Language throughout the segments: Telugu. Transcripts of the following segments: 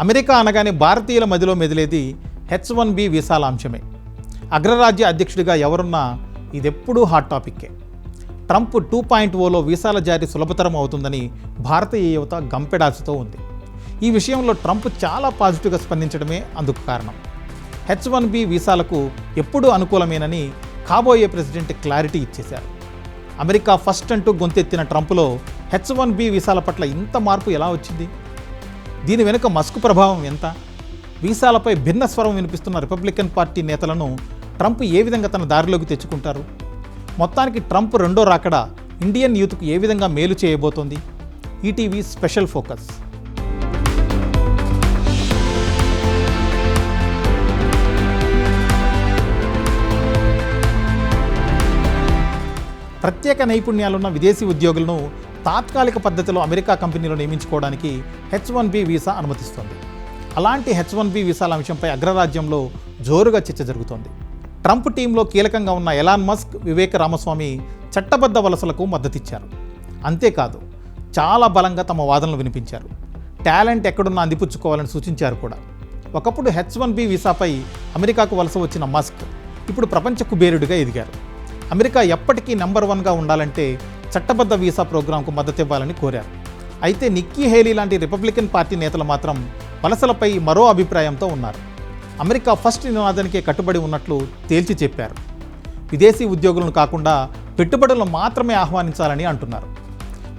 అమెరికా అనగానే భారతీయుల మదిలో మెదిలేది H1B వీసాల అంశమే. అగ్రరాజ్య అధ్యక్షుడిగా ఎవరున్నా ఇదెప్పుడూ హాట్ టాపిక్కే. ట్రంప్ 2.0లో వీసాల జారీ సులభతరం అవుతుందని భారతీయ యువత గంపెడాల్సితో ఉంది. ఈ విషయంలో ట్రంప్ చాలా పాజిటివ్గా స్పందించడమే అందుకు కారణం. H1B వీసాలకు ఎప్పుడూ అనుకూలమేనని కాబోయే ప్రెసిడెంట్ క్లారిటీ ఇచ్చేశారు. అమెరికా ఫస్ట్ అంటూ గొంతెత్తిన ట్రంప్లో H1B వీసాల పట్ల ఇంత మార్పు ఎలా వచ్చింది? దీని వెనుక మస్క్ ప్రభావం ఎంత? వీసాలపై భిన్న స్వరం వినిపిస్తున్న రిపబ్లికన్ పార్టీ నేతలను ట్రంప్ ఏ విధంగా తన దారిలోకి తెచ్చుకుంటారు? మొత్తానికి ట్రంప్ రెండో రాకడ ఇండియన్ యూత్కు ఏ విధంగా మేలు చేయబోతోంది? ETV special focus. ప్రత్యేక నైపుణ్యాలున్న విదేశీ ఉద్యోగులను తాత్కాలిక పద్ధతిలో అమెరికా కంపెనీలో నియమించుకోవడానికి H1B వీసా అనుమతిస్తోంది. అలాంటి H1B వీసాల అంశంపై అగ్రరాజ్యంలో జోరుగా చర్చ జరుగుతోంది. ట్రంప్ టీంలో కీలకంగా ఉన్న ఎలాన్ మస్క్, వివేక రామస్వామి చట్టబద్ధ వలసలకు మద్దతిచ్చారు. అంతేకాదు, చాలా బలంగా తమ వాదనలు వినిపించారు. టాలెంట్ ఎక్కడున్నా అందిపుచ్చుకోవాలని సూచించారు కూడా. ఒకప్పుడు H1B వీసాపై అమెరికాకు వలస వచ్చిన మస్క్ ఇప్పుడు ప్రపంచ కుబేరుడిగా ఎదిగారు. అమెరికా ఎప్పటికీ నెంబర్ 1గా ఉండాలంటే చట్టబద్ధ వీసా ప్రోగ్రాంకు మద్దతు ఇవ్వాలని కోరారు. అయితే నిక్కీ హేలీ లాంటి రిపబ్లికన్ పార్టీ నేతలు మాత్రం వలసలపై మరో అభిప్రాయంతో ఉన్నారు. అమెరికా ఫస్ట్ నినాదానికే కట్టుబడి ఉన్నట్లు తేల్చి చెప్పారు. విదేశీ ఉద్యోగులను కాకుండా పెట్టుబడులను మాత్రమే ఆహ్వానించాలని అంటున్నారు.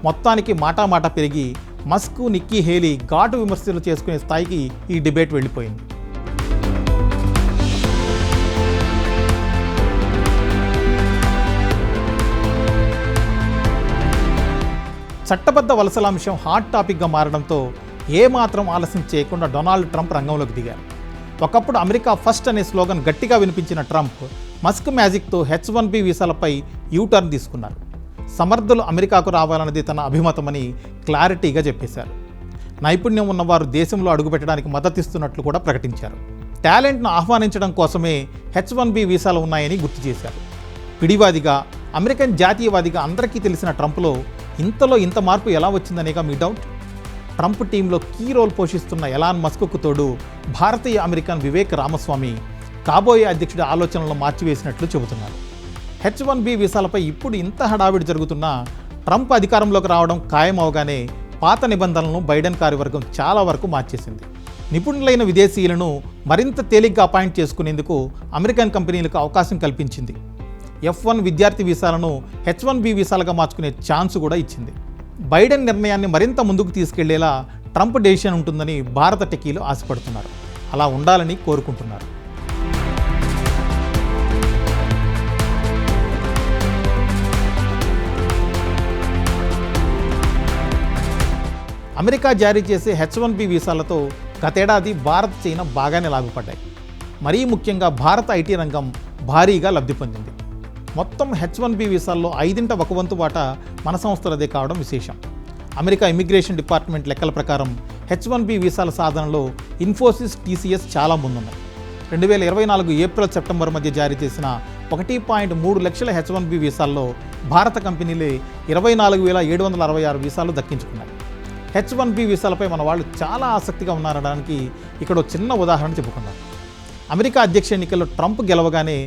మొత్తానికి మాటామాట పెరిగి మస్క్, నిక్కీ హేలీ ఘాటు విమర్శలు చేసుకునే స్థాయికి ఈ డిబేట్ వెళ్ళిపోయింది. చట్టబద్ధ వలసల అంశం హాట్ టాపిక్గా మారడంతో ఏమాత్రం ఆలస్యం చేయకుండా డొనాల్డ్ ట్రంప్ రంగంలోకి దిగారు. ఒకప్పుడు అమెరికా ఫస్ట్ అనే స్లోగన్ గట్టిగా వినిపించిన ట్రంప్ మస్క్ మ్యాజిక్తో H1B వీసాలపై యూటర్న్ తీసుకున్నారు. సమర్థులు అమెరికాకు రావాలన్నది తన అభిమతమని క్లారిటీగా చెప్పేశారు. నైపుణ్యం ఉన్నవారు దేశంలో అడుగుపెట్టడానికి మద్దతిస్తున్నట్లు కూడా ప్రకటించారు. టాలెంట్ను ఆహ్వానించడం కోసమే H1B వీసాలు ఉన్నాయని గుర్తు చేశారు. పిడివాదిగా, అమెరికన్ జాతీయవాదిగా అందరికీ తెలిసిన ట్రంప్లో ఇంతలో ఇంత మార్పు ఎలా వచ్చిందనేగా మీ డౌట్. ట్రంప్ టీంలో కీ రోల్ పోషిస్తున్న ఎలాన్ మస్క్కు తోడు భారతీయ అమెరికన్ వివేక్ రామస్వామి కాబోయే అధ్యక్షుడి ఆలోచనలను మార్చివేసినట్లు చెబుతున్నారు. H1B వీసాలపై ఇప్పుడు ఇంత హడావిడి జరుగుతున్నా ట్రంప్ అధికారంలోకి రావడం ఖాయమవగానే పాత నిబంధనలను బైడెన్ కార్యవర్గం చాలా వరకు మార్చేసింది. నిపుణులైన విదేశీయులను మరింత తేలిగ్గా అపాయింట్ చేసుకునేందుకు అమెరికన్ కంపెనీలకు అవకాశం కల్పించింది. F1 విద్యార్థి వీసాలను H1B వీసాలుగా మార్చుకునే ఛాన్స్ కూడా ఇచ్చింది. బైడెన్ నిర్ణయాన్ని మరింత ముందుకు తీసుకెళ్లేలా ట్రంప్ డెసిషన్ ఉంటుందని భారత టెకీలు ఆశపడుతున్నారు. అలా ఉండాలని కోరుకుంటున్నారు. అమెరికా జారీ చేసే H1B వీసాలతో గతేడాది భారత్, చైనా బాగానే లాభపడ్డాయి. మరీ ముఖ్యంగా భారత ఐటీ రంగం భారీగా లబ్ధి పొందింది. మొత్తం H1B వీసాల్లో 5వ 1 వంతు వాటా మన సంస్థలదే కావడం విశేషం. అమెరికా ఇమిగ్రేషన్ డిపార్ట్మెంట్ లెక్కల ప్రకారం H1B వీసాల సాధనలో ఇన్ఫోసిస్, TCS చాలా ముందున్నాయి. 2024 ఏప్రిల్, సెప్టెంబర్ మధ్య జారీ చేసిన 1.3 లక్షల H1B వీసాల్లో భారత కంపెనీలే 24,766 వీసాలు దక్కించుకున్నాయి. H1B వీసాలపై మన వాళ్ళు చాలా ఆసక్తిగా ఉన్నారనడానికి ఇక్కడ చిన్న ఉదాహరణ చెప్పుకుందాం. అమెరికా అధ్యక్ష ఎన్నికల్లో ట్రంప్ గెలవగానే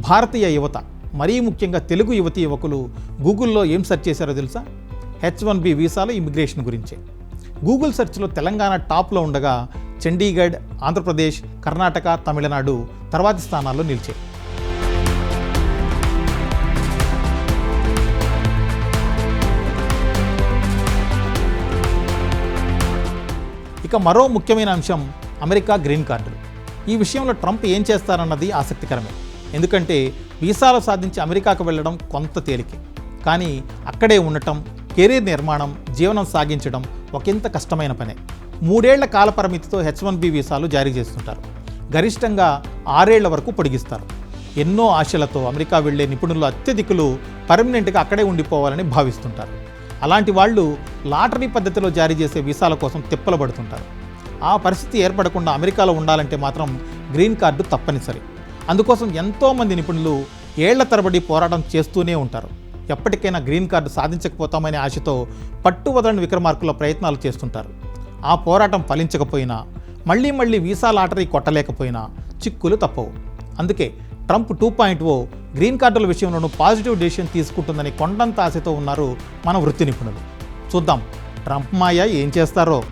భారతీయ యువత, మరీ ముఖ్యంగా తెలుగు యువతీ యువకులు గూగుల్లో ఏం సెర్చ్ చేశారో తెలుసా? H1B వీసాల ఇమిగ్రేషన్ గురించే. గూగుల్ సెర్చ్లో తెలంగాణ టాప్లో ఉండగా చండీగఢ్, ఆంధ్రప్రదేశ్, కర్ణాటక, తమిళనాడు తర్వాతి స్థానాల్లో నిలిచాయి. ఇక మరో ముఖ్యమైన అంశం అమెరికా గ్రీన్ కార్డులు. ఈ విషయంలో ట్రంప్ ఏం చేస్తారన్నది ఆసక్తికరమే. ఎందుకంటే వీసాలు సాధించి అమెరికాకు వెళ్ళడం కొంత తేలికే, కానీ అక్కడే ఉండటం, కెరీర్ నిర్మాణం, జీవనం సాగించడం ఒకంత కష్టమైన పనే. 3 ఏళ్ల కాల పరిమితితో H1B వీసాలు జారీ చేస్తుంటారు. గరిష్టంగా 6 ఏళ్ల వరకు పొడిగిస్తారు. ఎన్నో ఆశలతో అమెరికా వెళ్లే నిపుణులు అత్యధికులు పర్మనెంట్గా అక్కడే ఉండిపోవాలని భావిస్తుంటారు. అలాంటి వాళ్ళు లాటరీ పద్ధతిలో జారీ చేసే వీసాల కోసం తిప్పలు పడుతుంటారు. ఆ పరిస్థితి ఏర్పడకుండా అమెరికాలో ఉండాలంటే మాత్రం గ్రీన్ కార్డు తప్పనిసరి. అందుకోసం ఎంతోమంది నిపుణులు ఏళ్ల తరబడి పోరాటం చేస్తూనే ఉంటారు. ఎప్పటికైనా గ్రీన్ కార్డు సాధించకపోతామనే ఆశతో పట్టువదలని విక్రమార్కుల ప్రయత్నాలు చేస్తుంటారు. ఆ పోరాటం ఫలించకపోయినా మళ్ళీ మళ్ళీ వీసా లాటరీ కొట్టలేకపోయినా చిక్కులు తప్పవు. అందుకే ట్రంప్ 2.0 గ్రీన్ కార్డుల విషయంలోనూ పాజిటివ్ డెసిషన్ తీసుకుంటుందని కొండంత ఆశతో ఉన్నారు మన వృత్తి నిపుణులు. చూద్దాం ట్రంప్ మాయ ఏం చేస్తారో.